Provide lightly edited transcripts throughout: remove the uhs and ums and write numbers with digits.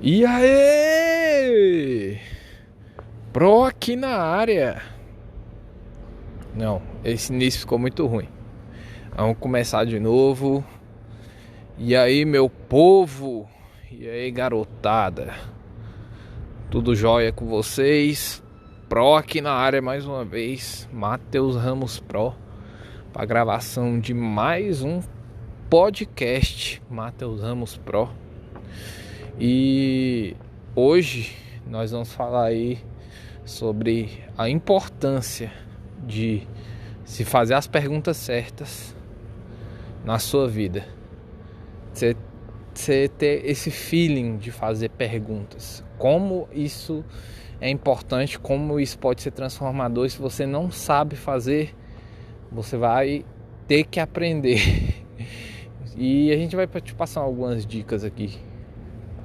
E aí? Pro aqui na área. Não, esse início ficou muito ruim. Vamos começar de novo. E aí, meu povo? E aí, garotada? Tudo jóia com vocês? Pro aqui na área mais uma vez. Matheus Ramos Pro. Para gravação de mais um podcast. Matheus Ramos Pro. E hoje nós vamos falar aí sobre a importância de se fazer as perguntas certas na sua vida. Você ter esse feeling de fazer perguntas. Como isso é importante, como isso pode ser transformador. Se você não sabe fazer, você vai ter que aprender. E a gente vai te passar algumas dicas aqui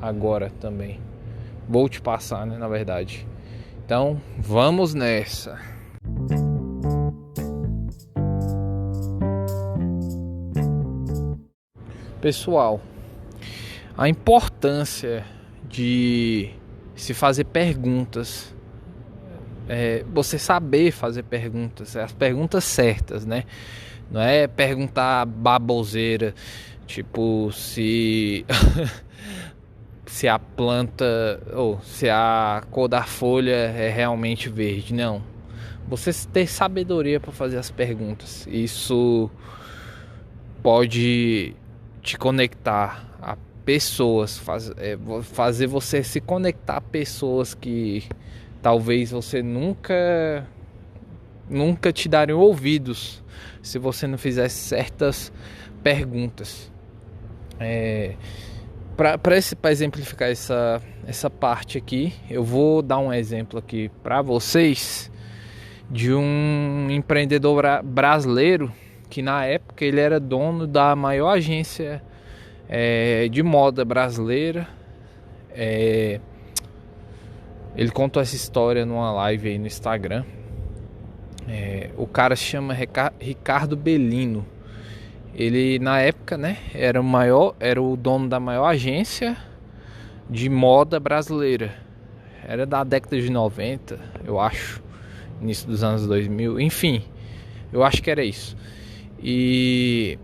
agora também. Vou te passar, né, na verdade. Então, vamos nessa. Pessoal, a importância de se fazer perguntas, você saber fazer perguntas, as perguntas certas, né? Não é perguntar baboseira, tipo se se a planta ou se a cor da folha é realmente verde. Não. Você ter sabedoria para fazer as perguntas. Isso pode te conectar a pessoas, fazer você se conectar a pessoas que talvez você nunca te dariam ouvidos se você não fizesse certas perguntas. Para exemplificar essa parte aqui, eu vou dar um exemplo aqui para vocês de um empreendedor brasileiro que na época ele era dono da maior agência de moda brasileira. Ele contou essa história numa live aí no Instagram. O cara se chama Ricardo Bellino. Ele na época, né, era o dono da maior agência de moda brasileira. Era da década de 90, eu acho, início dos anos 2000, enfim, eu acho que era isso. E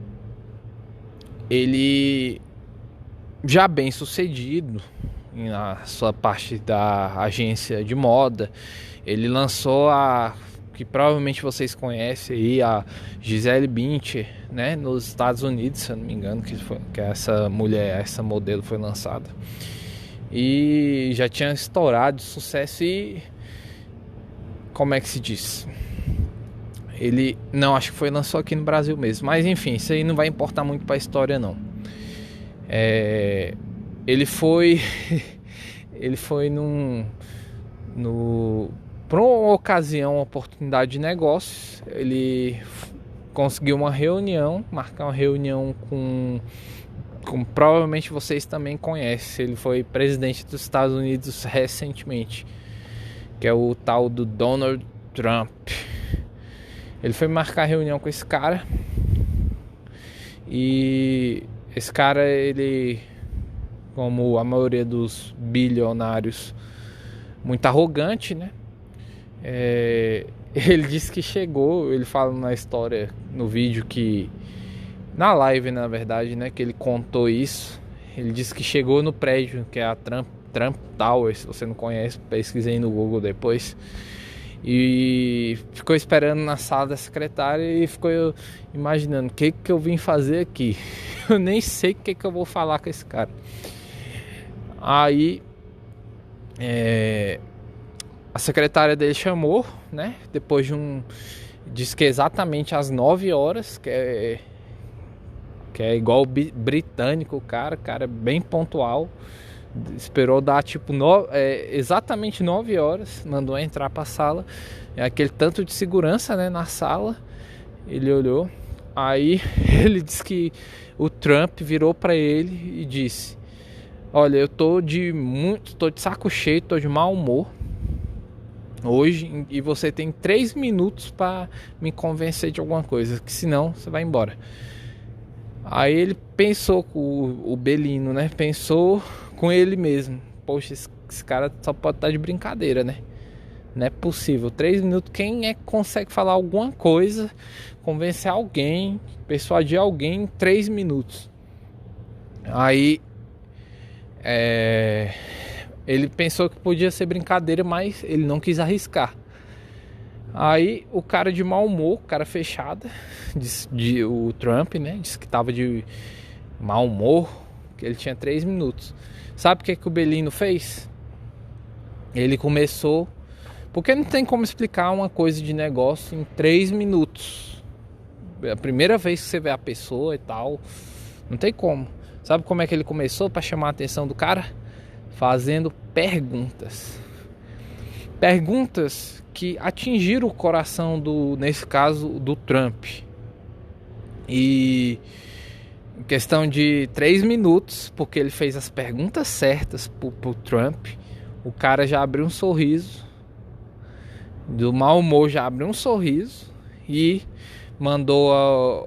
ele já bem sucedido na sua parte da agência de moda, ele lançou que provavelmente vocês conhecem aí, a Gisele Bündchen, né, nos Estados Unidos, se eu não me engano, que essa mulher, essa modelo foi lançada. E já tinha estourado de sucesso e como é que se diz? Ele, não, acho que lançou aqui no Brasil mesmo, mas enfim, isso aí não vai importar muito para a história não. Ele foi por uma ocasião, uma oportunidade de negócios, ele conseguiu marcar uma reunião com provavelmente vocês também conhecem. Ele foi presidente dos Estados Unidos recentemente, que é o tal do Donald Trump. Ele foi marcar reunião com esse cara e esse cara, ele, como a maioria dos bilionários, muito arrogante, né? Ele disse que chegou, ele fala na história, no vídeo, que na live, na verdade, né, que ele contou isso. Ele disse que chegou no prédio, que é a Trump Tower. Se você não conhece, pesquisei no Google depois. E ficou esperando na sala da secretária e ficou imaginando: o que eu vim fazer aqui? Eu nem sei o que eu vou falar com esse cara. Aí a secretária dele chamou, né? Depois disse que exatamente às 9 horas, que é igual o britânico, o cara bem pontual. Esperou dar tipo exatamente 9 horas, mandou entrar pra sala. Aquele tanto de segurança, né, na sala. Ele olhou. Aí ele disse que o Trump virou pra ele e disse: olha, eu tô de saco cheio, tô de mau humor hoje, e você tem 3 minutos para me convencer de alguma coisa, que senão você vai embora. Aí ele pensou com o Bellino, né? Pensou com ele mesmo: poxa, esse cara só pode estar de brincadeira, né? Não é possível. 3 minutos, quem é que consegue falar alguma coisa, convencer alguém, persuadir alguém em 3 minutos? Aí ele pensou que podia ser brincadeira, mas ele não quis arriscar. Aí o cara de mau humor, o cara fechado, o Trump, né, disse que tava de mau humor, que ele tinha 3 minutos. Sabe o que o Belino fez? Ele começou, porque não tem como explicar uma coisa de negócio em 3 minutos. É a primeira vez que você vê a pessoa e tal, não tem como. Sabe como é que ele começou para chamar a atenção do cara? Fazendo perguntas. Perguntas que atingiram o coração nesse caso, do Trump. E em questão de 3 minutos, porque ele fez as perguntas certas pro Trump, o cara já abriu um sorriso. Do mau humor já abriu um sorriso e mandou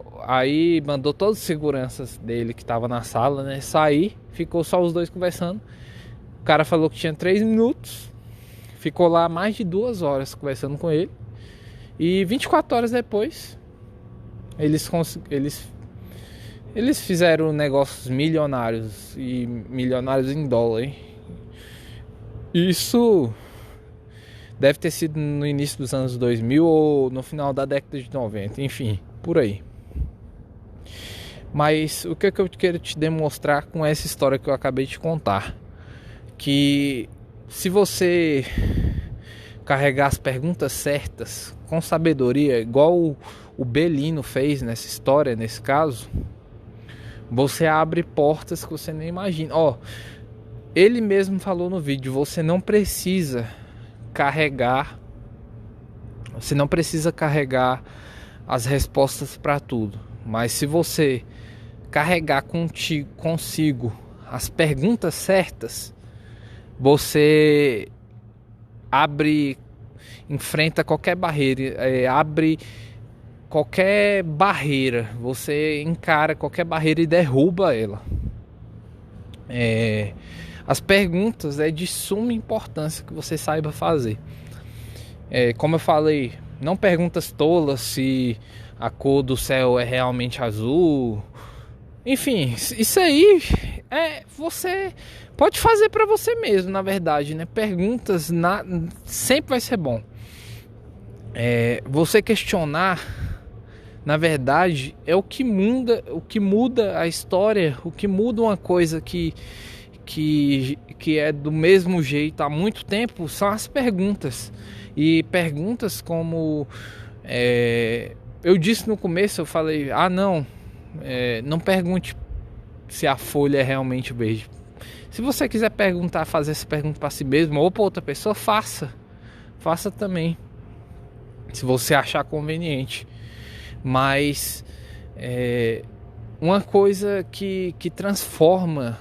todos os seguranças dele que estavam na sala, né, sair. Ficou só os dois conversando. O cara falou que tinha 3 minutos. Ficou lá mais de 2 horas conversando com ele. E 24 horas depois, eles fizeram negócios milionários. E milionários em dólar, hein? Isso deve ter sido no início dos anos 2000 ou no final da década de 90. Enfim, por aí. Mas o que eu quero te demonstrar com essa história que eu acabei de contar? Que se você carregar as perguntas certas com sabedoria, igual o Belino fez nessa história, nesse caso, você abre portas que você nem imagina. Ele mesmo falou no vídeo, você não precisa carregar as respostas para tudo, mas se você carregar consigo as perguntas certas, você enfrenta qualquer barreira, você encara qualquer barreira e derruba ela. As perguntas é de suma importância que você saiba fazer. Como eu falei, não perguntas tolas se a cor do céu é realmente azul. Enfim, isso aí você pode fazer para você mesmo, na verdade, né? Perguntas sempre vai ser bom. Você questionar, na verdade, é o que muda a história, o que muda uma coisa que é do mesmo jeito há muito tempo, são as perguntas. E perguntas como eu disse no começo, eu falei, não pergunte se a folha é realmente verde. Se você quiser fazer essa pergunta para si mesmo ou para outra pessoa, faça também, se você achar conveniente. Mas uma coisa que transforma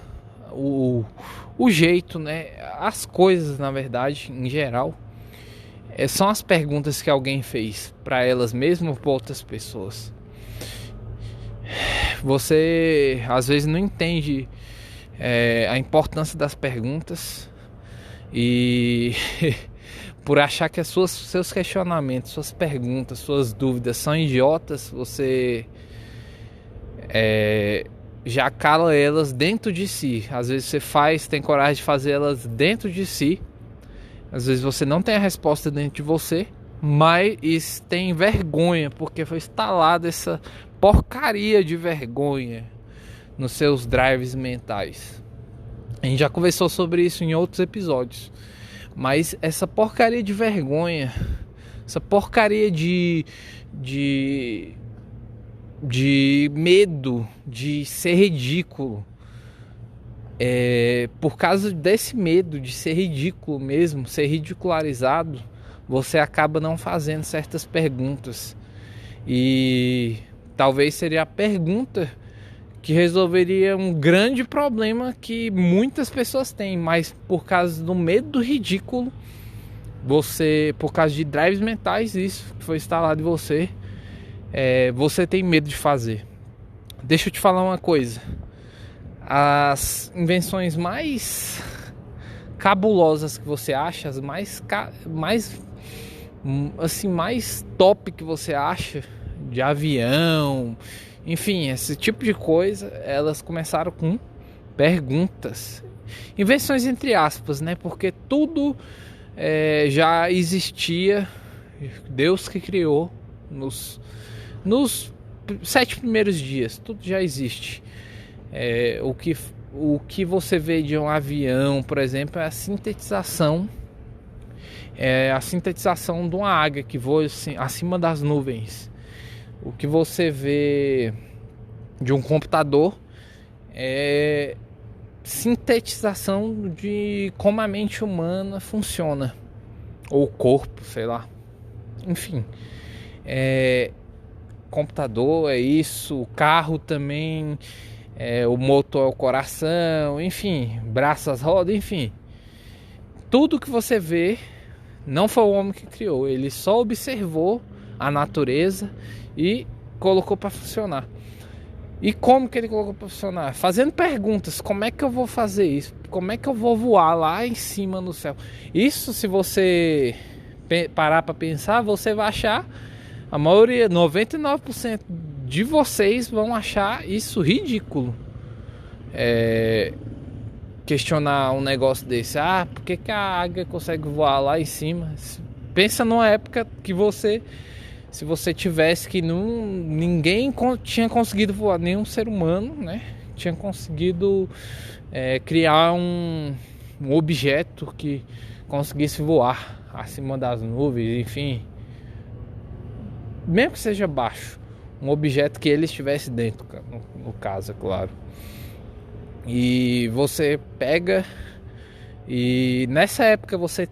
o jeito, né, as coisas, na verdade, em geral, são as perguntas que alguém fez para elas mesmas ou para outras pessoas. Você às vezes não entende a importância das perguntas e por achar que seus questionamentos, suas perguntas, suas dúvidas são idiotas, você já cala elas dentro de si. Às vezes você tem coragem de fazer elas dentro de si. Às vezes você não tem a resposta dentro de você, mas tem vergonha, porque foi instalada essa porcaria de vergonha nos seus drives mentais. A gente já conversou sobre isso em outros episódios. Mas essa porcaria de vergonha, essa porcaria de medo de ser ridículo, por causa desse medo de ser ridículo mesmo, ser ridicularizado, você acaba não fazendo certas perguntas. E talvez seria a pergunta que resolveria um grande problema que muitas pessoas têm, mas por causa do medo do ridículo, por causa de drives mentais, isso que foi instalado em você, você tem medo de fazer. Deixa eu te falar uma coisa. As invenções mais cabulosas que você acha, as mais top que você acha, de avião, enfim, esse tipo de coisa, elas começaram com perguntas, invenções entre aspas, né? Porque tudo já existia, Deus que criou nos 7 primeiros dias, tudo já existe. O que você vê de um avião, por exemplo, é a sintetização de uma águia que voa assim, acima das nuvens. O que você vê de um computador é sintetização de como a mente humana funciona, ou o corpo, sei lá. Enfim, computador é isso, o carro também, o motor é o coração, enfim, braços, rodas, enfim. Tudo que você vê não foi o homem que criou, ele só observou a natureza e colocou para funcionar. E como que ele colocou para funcionar? Fazendo perguntas: como é que eu vou fazer isso? Como é que eu vou voar lá em cima no céu? Isso, se você parar para pensar, você vai achar, a maioria, 99% de vocês vão achar isso ridículo. Questionar um negócio desse. Por que a águia consegue voar lá em cima? Pensa numa época que se você tivesse que ninguém tinha conseguido voar, nenhum ser humano, né, tinha conseguido criar um objeto que conseguisse voar acima das nuvens, enfim, mesmo que seja baixo, um objeto que ele estivesse dentro, no caso, é claro. E você pega e nessa época você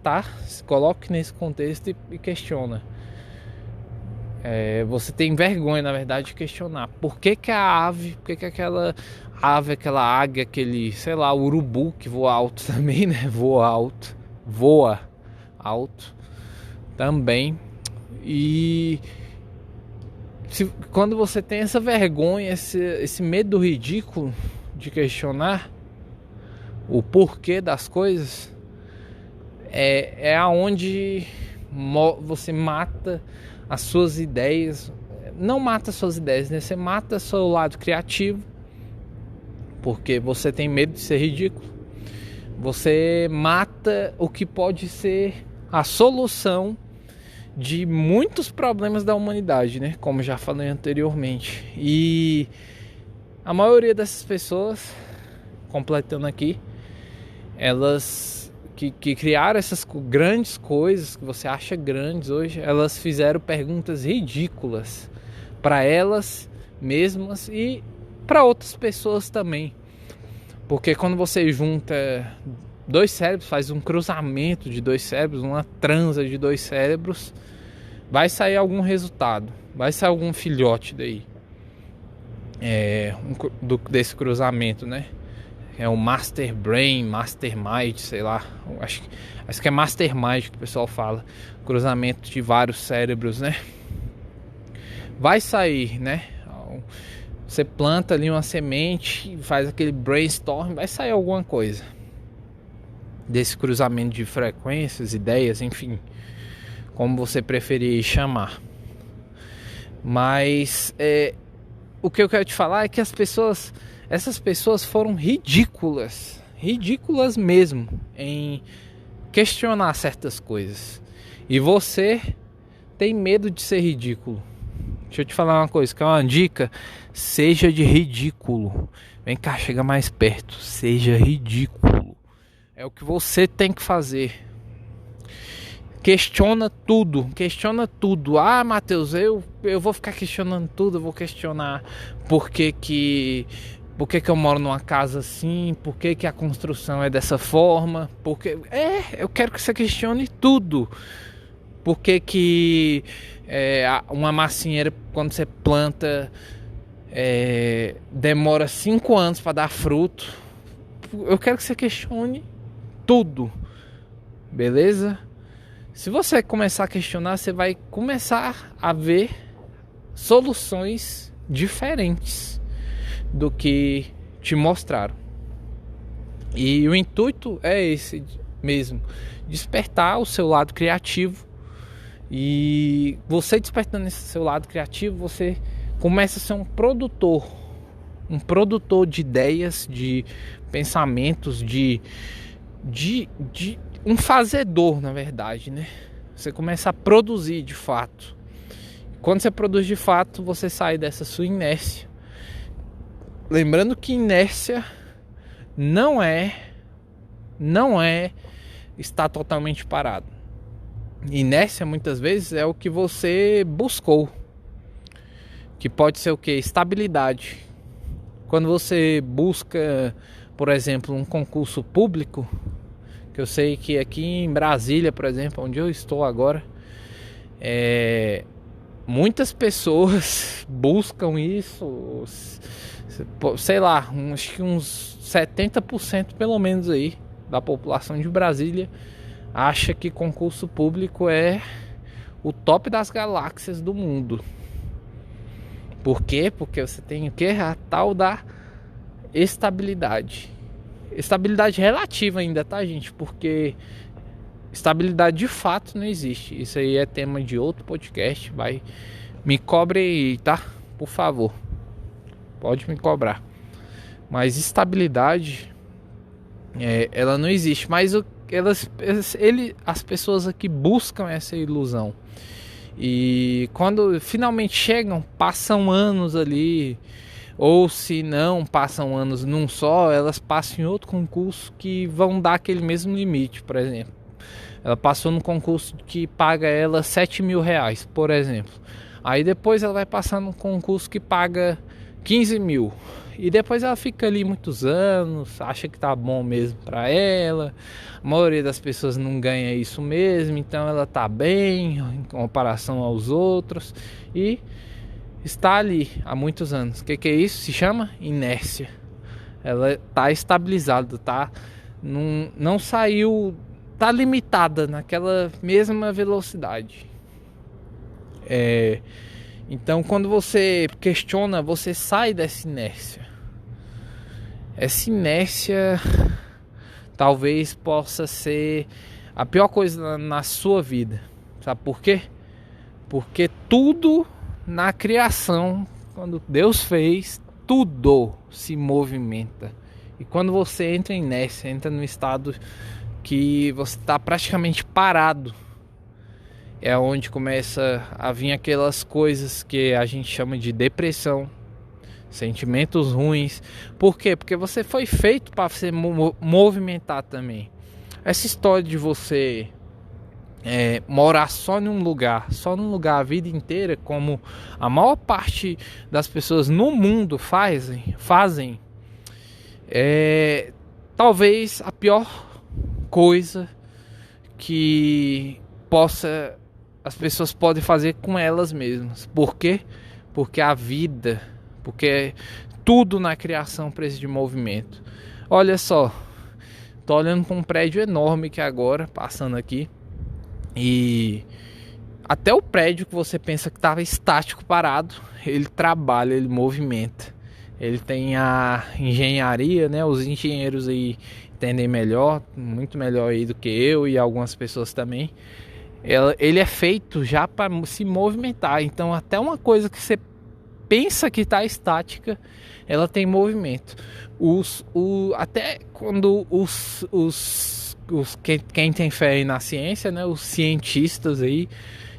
se coloque nesse contexto e questiona. Você tem vergonha, na verdade, de questionar por que aquela ave, aquela águia, aquele, sei lá, urubu que voa alto também, né? Voa alto também. E quando você tem essa vergonha, esse medo ridículo de questionar o porquê das coisas, é aonde você mata as suas ideias. Não mata as suas ideias, né? Você mata seu lado criativo, porque você tem medo de ser ridículo. Você mata o que pode ser a solução de muitos problemas da humanidade, né? Como já falei anteriormente. E a maioria dessas pessoas, completando aqui, elas que criaram essas grandes coisas que você acha grandes hoje, elas fizeram perguntas ridículas para elas mesmas e para outras pessoas também. Porque quando você junta dois cérebros, faz um cruzamento de dois cérebros, uma transa de dois cérebros, vai sair algum resultado, vai sair algum filhote daí, desse cruzamento, né? É o Master Brain, Mastermind, sei lá. Acho que é Mastermind que o pessoal fala. Cruzamento de vários cérebros, né? Vai sair, né? Você planta ali uma semente, faz aquele brainstorm, vai sair alguma coisa desse cruzamento de frequências, ideias, enfim, como você preferir chamar. Mas o que eu quero te falar é que essas pessoas foram ridículas mesmo em questionar certas coisas. E você tem medo de ser ridículo. Deixa eu te falar uma coisa, que é uma dica: seja de ridículo. Vem cá, chega mais perto. Seja ridículo. É o que você tem que fazer. Questiona tudo. Matheus, eu vou ficar questionando tudo. Eu vou questionar por que eu moro numa casa assim, por que a construção é dessa forma, eu quero que você questione tudo. Por que uma macieira, quando você planta, demora 5 anos para dar fruto? Eu quero que você questione tudo, beleza? Se você começar a questionar, você vai começar a ver soluções diferentes do que te mostraram. E o intuito é esse mesmo. Despertar o seu lado criativo. E você despertando esse seu lado criativo, você começa a ser um produtor de ideias, de pensamentos, de um fazedor, na verdade, né? Você começa a produzir de fato. Quando você produz de fato, você sai dessa sua inércia. Lembrando que inércia não é estar totalmente parado. Inércia muitas vezes é o que você buscou, que pode ser o que? Estabilidade. Quando você busca, por exemplo, um concurso público, que eu sei que aqui em Brasília, por exemplo, onde eu estou agora, muitas pessoas buscam isso, sei lá, acho que uns 70% pelo menos aí da população de Brasília acha que concurso público é o top das galáxias do mundo. Por quê? Porque você tem o que? A tal da estabilidade. Estabilidade relativa ainda, tá, gente? Porque estabilidade de fato não existe. Isso aí é tema de outro podcast. Me cobre aí, tá? Por favor. Pode me cobrar. Mas estabilidade, ela não existe. Mas as pessoas aqui buscam essa ilusão. E quando finalmente chegam, passam anos ali, ou se não passam anos num só, elas passam em outro concurso que vão dar aquele mesmo limite. Por exemplo, ela passou num concurso que paga ela R$7.000, por exemplo. Aí depois ela vai passar num concurso que paga 15 mil. E depois ela fica ali muitos anos, acha que tá bom mesmo pra ela. A maioria das pessoas não ganha isso mesmo, então ela tá bem em comparação aos outros. E está ali há muitos anos. O que é isso? Se chama inércia. Ela tá estabilizada, não saiu, tá limitada naquela mesma velocidade. Então quando você questiona, você sai dessa inércia. Essa inércia talvez possa ser a pior coisa na sua vida. Sabe por quê? Porque tudo na criação, quando Deus fez, tudo se movimenta. E quando você entra em inércia, entra num estado que você está praticamente parado, é onde começa a vir aquelas coisas que a gente chama de depressão, sentimentos ruins. Por quê? Porque você foi feito para se movimentar também. Essa história de você morar só num lugar a vida inteira, como a maior parte das pessoas no mundo fazem, talvez a pior coisa que as pessoas podem fazer com elas mesmas. Por quê? Porque porque tudo na criação precisa de movimento. Olha só, tô olhando para um prédio enorme que agora, passando aqui, e até o prédio que você pensa que estava estático, parado, ele trabalha, ele movimenta. Ele tem a engenharia, né? Os engenheiros aí entendem melhor, muito melhor aí do que eu e algumas pessoas também. Ele é feito já para se movimentar. Então até uma coisa que você pensa que está estática, ela tem movimento. Até quando quem tem fé aí na ciência, né, os cientistas aí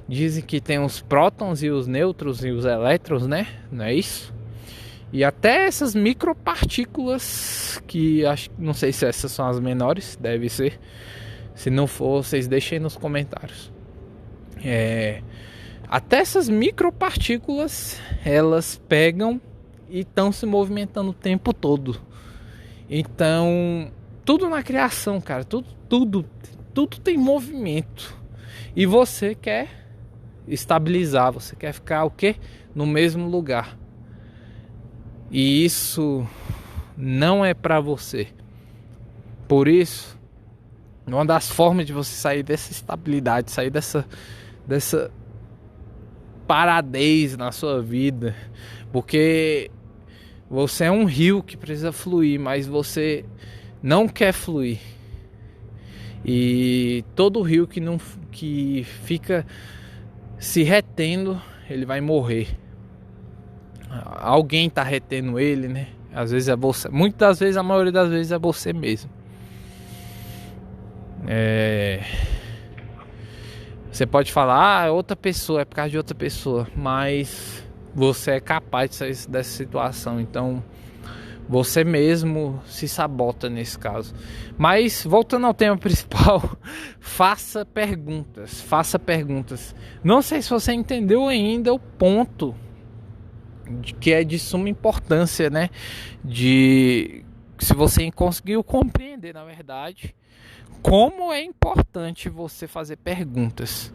dizem que tem os prótons e os nêutrons e os elétrons, né? Não é isso? E até essas micropartículas, que não sei se essas são as menores, deve ser. Se não for, vocês deixem aí nos comentários. Até essas micropartículas, elas pegam e estão se movimentando o tempo todo. Então, tudo na criação, cara, tudo tem movimento. E você quer estabilizar, você quer ficar o quê? No mesmo lugar. E isso não é pra você. Por isso, uma das formas de você sair dessa estabilidade, sair dessa paradez na sua vida, porque você é um rio que precisa fluir, mas você não quer fluir. E todo rio que fica se retendo, ele vai morrer. Alguém tá retendo ele, né? Às vezes é você, muitas das vezes, a maioria das vezes é você mesmo. Você pode falar, outra pessoa, é por causa de outra pessoa, mas você é capaz de sair dessa situação. Então você mesmo se sabota nesse caso. Mas voltando ao tema principal, faça perguntas. Não sei se você entendeu ainda o ponto que é de suma importância, né? Se você conseguiu compreender, na verdade, como é importante você fazer perguntas.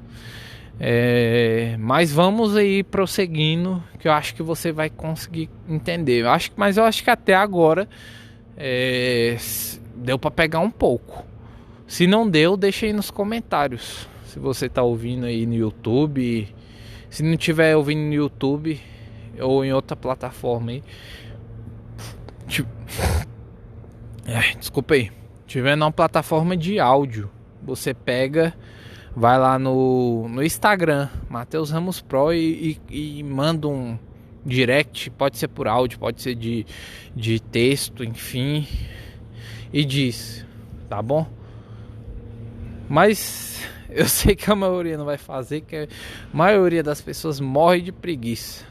Mas vamos aí prosseguindo, que eu acho que você vai conseguir entender. Mas eu acho que até agora deu para pegar um pouco. Se não deu, deixa aí nos comentários. Se você tá ouvindo aí no YouTube, se não tiver ouvindo no YouTube ou em outra plataforma aí, desculpa aí, tiver numa plataforma de áudio, você pega, vai lá no Instagram, Matheus Ramos Pro, e manda um direct, pode ser por áudio, pode ser de texto, enfim, e diz, tá bom? Mas eu sei que a maioria não vai fazer, que a maioria das pessoas morre de preguiça.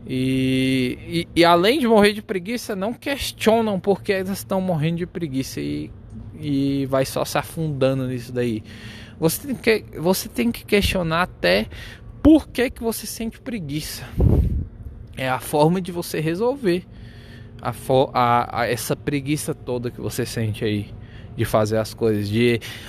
E além de morrer de preguiça, não questionam porque elas estão morrendo de preguiça e vai só se afundando nisso daí. Você tem que questionar até por que você sente preguiça. É a forma de você resolver essa preguiça toda que você sente aí de fazer as coisas.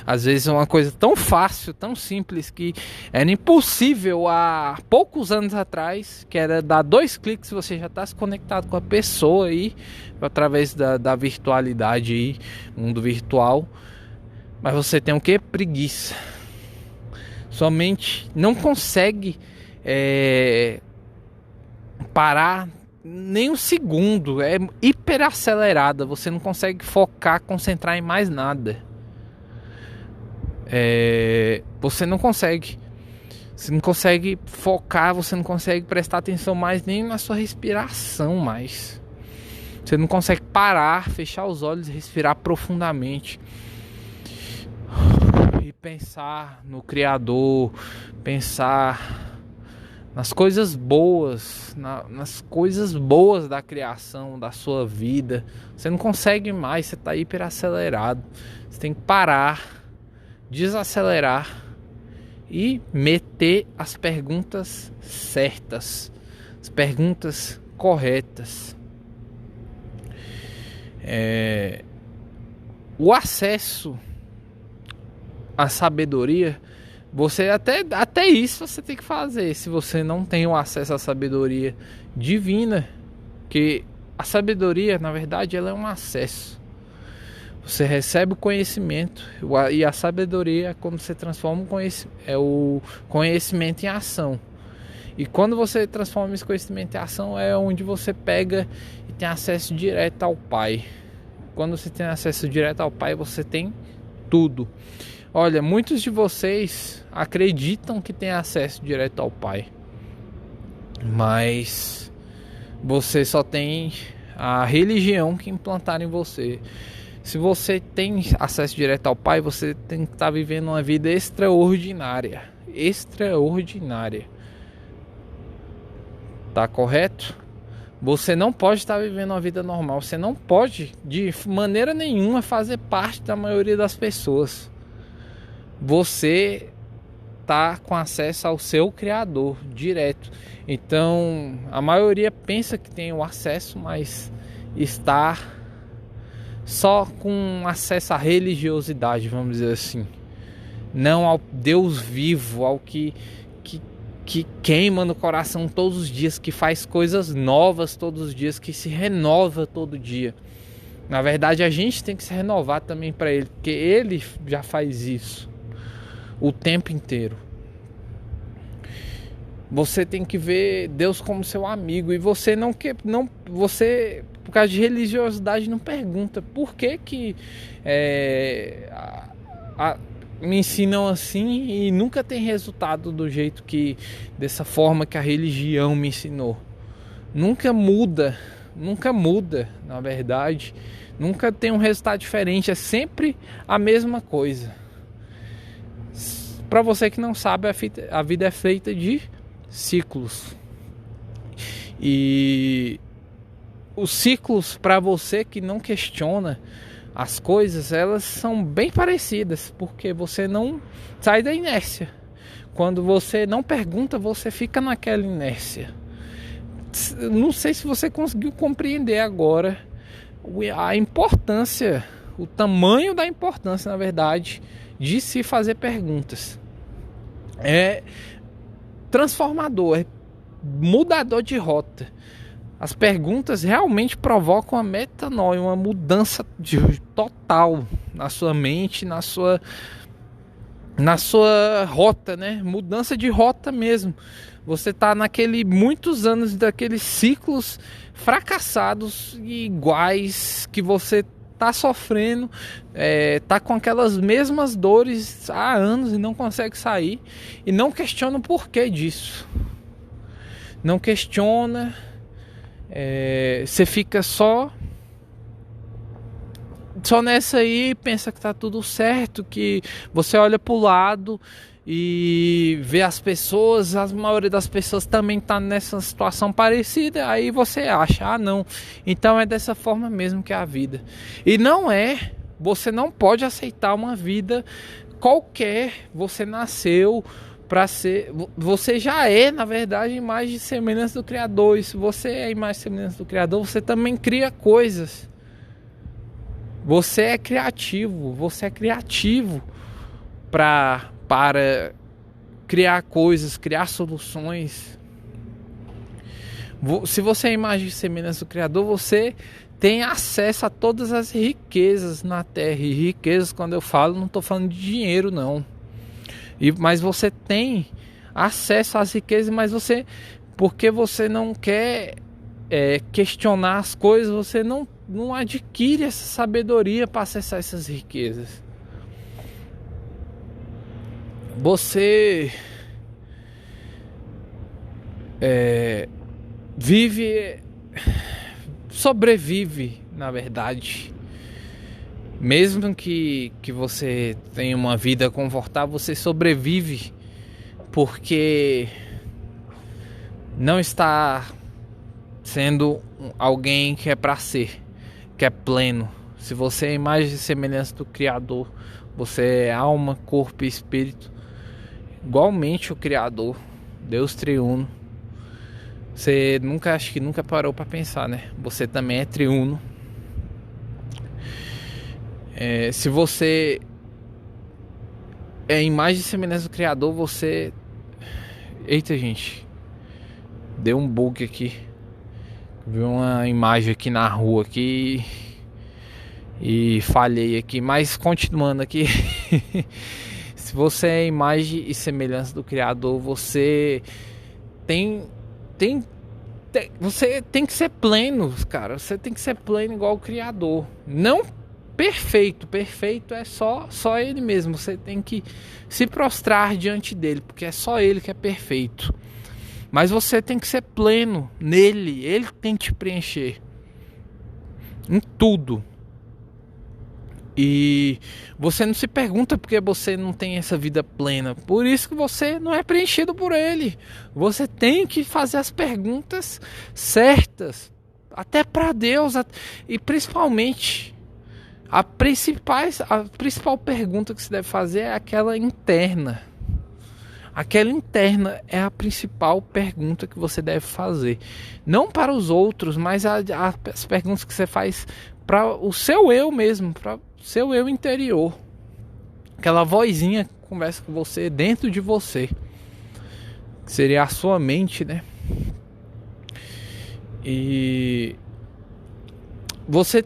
Às vezes é uma coisa tão fácil, tão simples, que era impossível há poucos anos atrás, que era dar 2 cliques, você já está se conectado com a pessoa aí, através da virtualidade aí, mundo virtual. Mas você tem o que? Preguiça. Sua mente não consegue parar nem um segundo, é hiper acelerada, você não consegue focar, concentrar em mais nada. Você não consegue focar, você não consegue prestar atenção mais nem na sua respiração mais. Você não consegue parar, fechar os olhos e respirar profundamente e pensar no Criador, pensar nas coisas boas, nas coisas boas da criação, da sua vida. Você não consegue mais, você está hiper acelerado. Você tem que parar, desacelerar e meter as perguntas certas, as perguntas corretas. O acesso à sabedoria, você até isso você tem que fazer. Se você não tem o acesso à sabedoria divina, que a sabedoria, na verdade, ela é um acesso. Você recebe o conhecimento, e a sabedoria é quando você transforma o conhecimento em ação. E quando você transforma esse conhecimento em ação, é onde você pega e tem acesso direto ao Pai. Quando você tem acesso direto ao Pai, você tem tudo. Olha, muitos de vocês acreditam que tem acesso direto ao Pai, mas você só tem a religião que implantaram em você. Se você tem acesso direto ao Pai, você tem que estar vivendo uma vida extraordinária. Tá correto? Você não pode estar vivendo uma vida normal. Você não pode, de maneira nenhuma, fazer parte da maioria das pessoas. Você tá com acesso ao seu Criador direto. Então a maioria pensa que tem o acesso, mas está só com acesso à religiosidade, vamos dizer assim, não ao Deus vivo, ao que queima no coração todos os dias, que faz coisas novas todos os dias, que se renova todo dia. Na verdade, a gente tem que se renovar também para Ele, porque Ele já faz isso o tempo inteiro. Você tem que ver Deus como seu amigo. E você você, por causa de religiosidade, não pergunta por que me ensinam assim e nunca tem resultado dessa forma que a religião me ensinou. Nunca muda, na verdade. Nunca tem um resultado diferente, é sempre a mesma coisa. Para você que não sabe, a vida é feita de ciclos. E os ciclos, para você que não questiona as coisas, elas são bem parecidas, porque você não sai da inércia. Quando você não pergunta, você fica naquela inércia. Não sei se você conseguiu compreender agora a importância, o tamanho da importância, na verdade, de se fazer perguntas. É transformador, é mudador de rota. As perguntas realmente provocam uma metanoia, uma mudança total na sua mente, na sua rota, né? Mudança de rota mesmo. Você tá muitos anos daqueles ciclos fracassados e iguais que você tá sofrendo, tá com aquelas mesmas dores há anos e não consegue sair e não questiona o porquê disso. Não questiona, você fica só nessa aí, pensa que tá tudo certo, que você olha pro lado e vê as pessoas, a maioria das pessoas também tá nessa situação parecida, aí você acha, não, então é dessa forma mesmo que é a vida. E não é, você não pode aceitar uma vida qualquer, você nasceu para ser, você já é, na verdade, imagem e semelhança do Criador, e se você é imagem e semelhança do Criador, você também cria coisas. Você é criativo para criar coisas, criar soluções. Se você é imagem e semelhança do Criador, você tem acesso a todas as riquezas na Terra. E riquezas, quando eu falo, não estou falando de dinheiro, não. Mas você tem acesso às riquezas, mas porque você não quer questionar as coisas, você não adquire essa sabedoria para acessar essas riquezas. Você sobrevive, na verdade. Mesmo que você tenha uma vida confortável, você sobrevive porque não está sendo alguém que é para ser, que é pleno. Se você é imagem e semelhança do Criador, você é alma, corpo e espírito, igualmente o Criador, Deus triuno. Você acho que nunca parou para pensar, né? Você também é triuno. Se você é imagem e semelhança do Criador, você... Eita, gente, deu um bug aqui. Vi uma imagem aqui na rua aqui e falhei aqui, mas continuando aqui. Se você é imagem e semelhança do Criador, você você tem que ser pleno, cara. Você tem que ser pleno igual o Criador. Não perfeito. Perfeito é só Ele mesmo. Você tem que se prostrar diante dele, porque é só Ele que é perfeito. Mas você tem que ser pleno nele. Ele tem que te preencher em tudo. E você não se pergunta porque você não tem essa vida plena. Por isso que você não é preenchido por ele. Você tem que fazer as perguntas certas, até para Deus. E principalmente, a principal pergunta que você deve fazer é aquela interna. Aquela interna é a principal pergunta que você deve fazer. Não para os outros, mas as perguntas que você faz para o seu eu mesmo, para o seu eu interior. Aquela vozinha que conversa com você dentro de você. Que seria a sua mente, né? E você...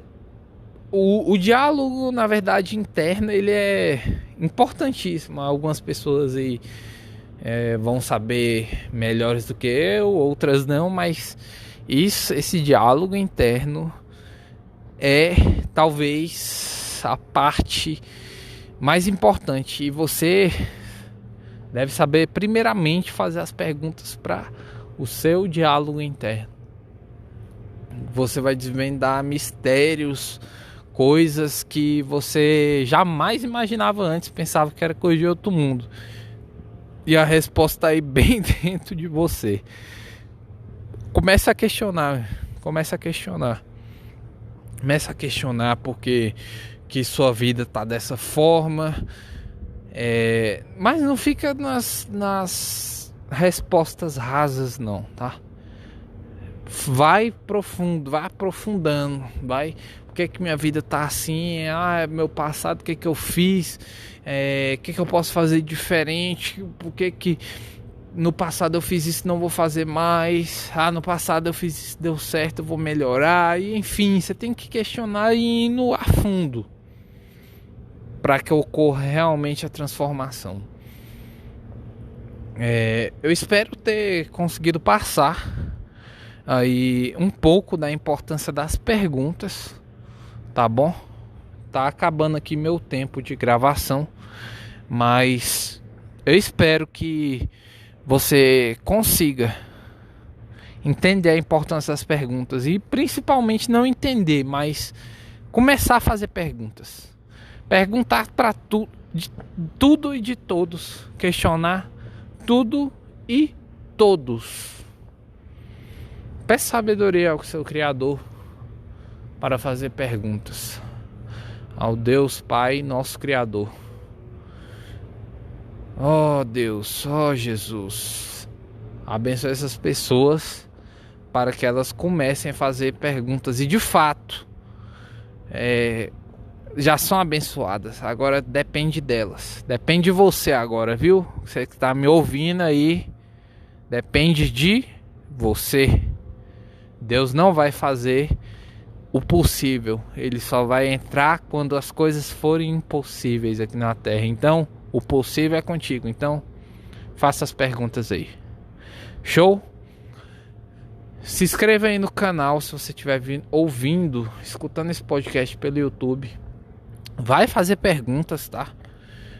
O diálogo, na verdade, interno, ele é importantíssimo. Algumas pessoas aí vão saber melhores do que eu, outras não, mas esse diálogo interno é talvez a parte mais importante, e você deve saber primeiramente fazer as perguntas para o seu diálogo interno. Você vai desvendar mistérios, coisas que você jamais imaginava antes, pensava que era coisa de outro mundo. E a resposta está aí bem dentro de você. Comece a questionar. Comece a questionar porque que sua vida tá dessa forma. Mas não fica nas respostas rasas não, tá? Vai profundo, vai aprofundando, vai. Por que minha vida tá assim? Meu passado, o que eu fiz? O que eu posso fazer diferente? Por que no passado eu fiz isso, não vou fazer mais? No passado eu fiz isso, deu certo, eu vou melhorar. E enfim, você tem que questionar e ir no a fundo para que ocorra realmente a transformação. Eu espero ter conseguido passar aí um pouco da importância das perguntas, tá bom? Tá acabando aqui meu tempo de gravação, mas eu espero que você consiga entender a importância das perguntas e principalmente não entender, mas começar a fazer perguntas. Perguntar para tudo e de todos, questionar tudo e todos. Peça sabedoria ao seu Criador para fazer perguntas. Ao Deus Pai, nosso Criador. Oh Deus, oh Jesus. Abençoe essas pessoas para que elas comecem a fazer perguntas. E de fato, já são abençoadas. Agora depende delas. Depende de você agora, viu? Você que está me ouvindo aí. Depende de você. Deus não vai fazer o possível. Ele só vai entrar quando as coisas forem impossíveis aqui na Terra. Então, o possível é contigo. Então, faça as perguntas aí. Show? Se inscreva aí no canal se você estiver ouvindo, escutando esse podcast pelo YouTube. Vai fazer perguntas, tá?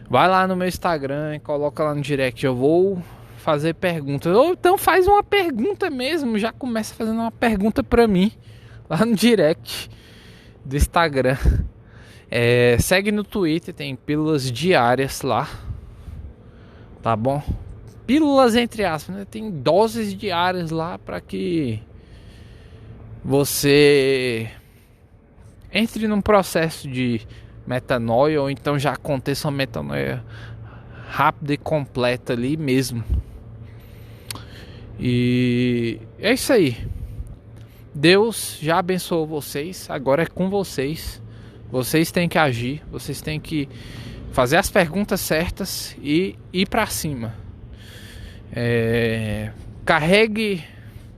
Vai lá no meu Instagram e coloca lá no direct. Eu vou fazer perguntas. Ou então faz uma pergunta mesmo. Já começa fazendo uma pergunta pra mim lá no direct do Instagram. Segue no Twitter, tem pílulas diárias lá. Tá bom? Pílulas entre aspas, né? Tem doses diárias lá para que você entre num processo de metanoia, ou então já aconteça uma metanoia rápida e completa ali mesmo. E é isso aí. Deus já abençoou vocês, agora é com vocês. Vocês têm que agir, vocês têm que fazer as perguntas certas e ir para cima. Carregue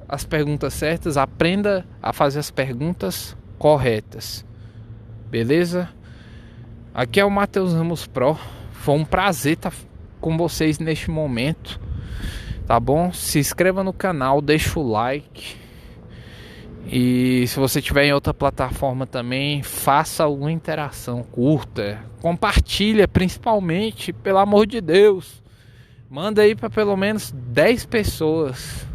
as perguntas certas, aprenda a fazer as perguntas corretas. Beleza? Aqui é o Matheus Ramos Pro. Foi um prazer estar com vocês neste momento. Tá bom? Se inscreva no canal, deixa o like. E se você estiver em outra plataforma também, faça alguma interação, curta, compartilha, principalmente, pelo amor de Deus. Manda aí para pelo menos 10 pessoas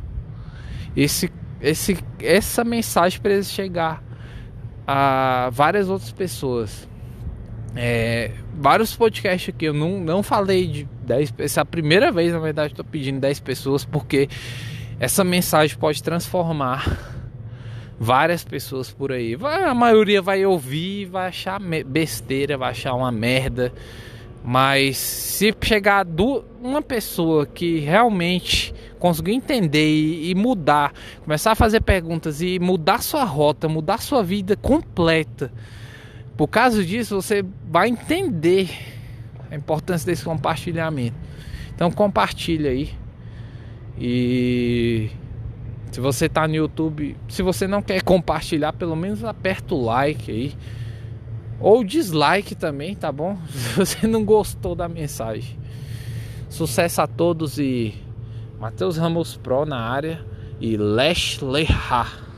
essa mensagem para eles chegar a várias outras pessoas. Vários podcasts aqui eu não falei de 10. Essa é a primeira vez, na verdade, estou pedindo 10 pessoas, porque essa mensagem pode transformar várias pessoas por aí. A maioria vai ouvir, vai achar besteira, vai achar uma merda. Mas se chegar uma pessoa que realmente conseguir entender e mudar, começar a fazer perguntas e mudar sua rota, mudar sua vida completa, por causa disso você vai entender a importância desse compartilhamento. Então compartilha aí. E se você tá no YouTube, se você não quer compartilhar, pelo menos aperta o like aí. Ou dislike também, tá bom? Se você não gostou da mensagem. Sucesso a todos e Matheus Ramos Pro na área e Lesh Lehar.